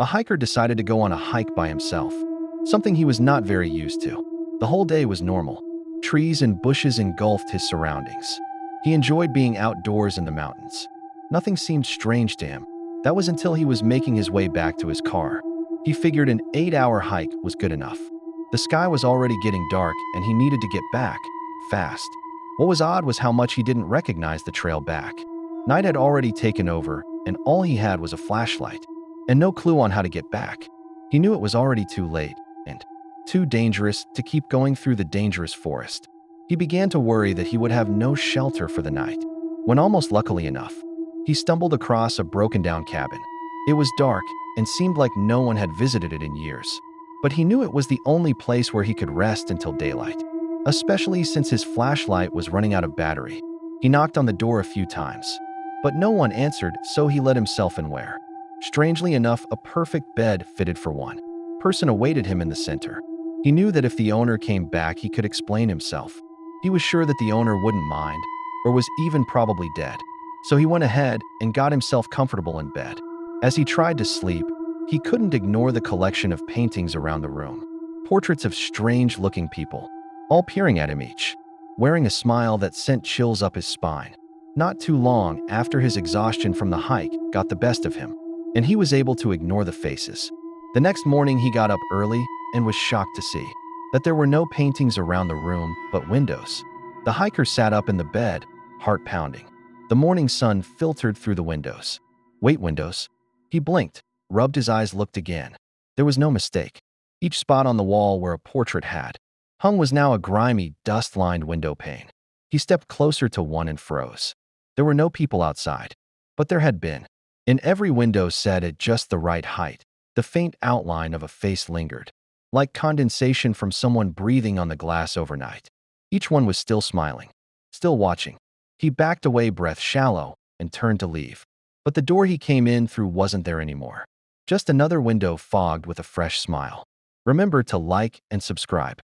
A hiker decided to go on a hike by himself, something he was not very used to. The whole day was normal. Trees and bushes engulfed his surroundings. He enjoyed being outdoors in the mountains. Nothing seemed strange to him. That was until he was making his way back to his car. He figured an 8-hour hike was good enough. The sky was already getting dark and he needed to get back, fast. What was odd was how much he didn't recognize the trail back. Night had already taken over and all he had was a flashlight and no clue on how to get back. He knew it was already too late and too dangerous to keep going through the dangerous forest. He began to worry that he would have no shelter for the night, when almost luckily enough, he stumbled across a broken-down cabin. It was dark and seemed like no one had visited it in years, but he knew it was the only place where he could rest until daylight, especially since his flashlight was running out of battery. He knocked on the door a few times, but no one answered, so he let himself in where, strangely enough, a perfect bed fitted for one person awaited him in the center. He knew that if the owner came back, he could explain himself. He was sure that the owner wouldn't mind, or was even probably dead. So he went ahead and got himself comfortable in bed. As he tried to sleep, he couldn't ignore the collection of paintings around the room. Portraits of strange-looking people, all peering at him, each wearing a smile that sent chills up his spine. Not too long after his exhaustion from the hike got the best of him, and he was able to ignore the faces. The next morning he got up early and was shocked to see that there were no paintings around the room but windows. The hiker sat up in the bed, heart pounding. The morning sun filtered through the windows. Wait, windows? He blinked, rubbed his eyes, looked again. There was no mistake. Each spot on the wall where a portrait had hung was now a grimy, dust-lined window pane. He stepped closer to one and froze. There were no people outside, but there had been. In every window set at just the right height, the faint outline of a face lingered, like condensation from someone breathing on the glass overnight. Each one was still smiling, still watching. He backed away, breath shallow, and turned to leave. But the door he came in through wasn't there anymore. Just another window fogged with a fresh smile. Remember to like and subscribe.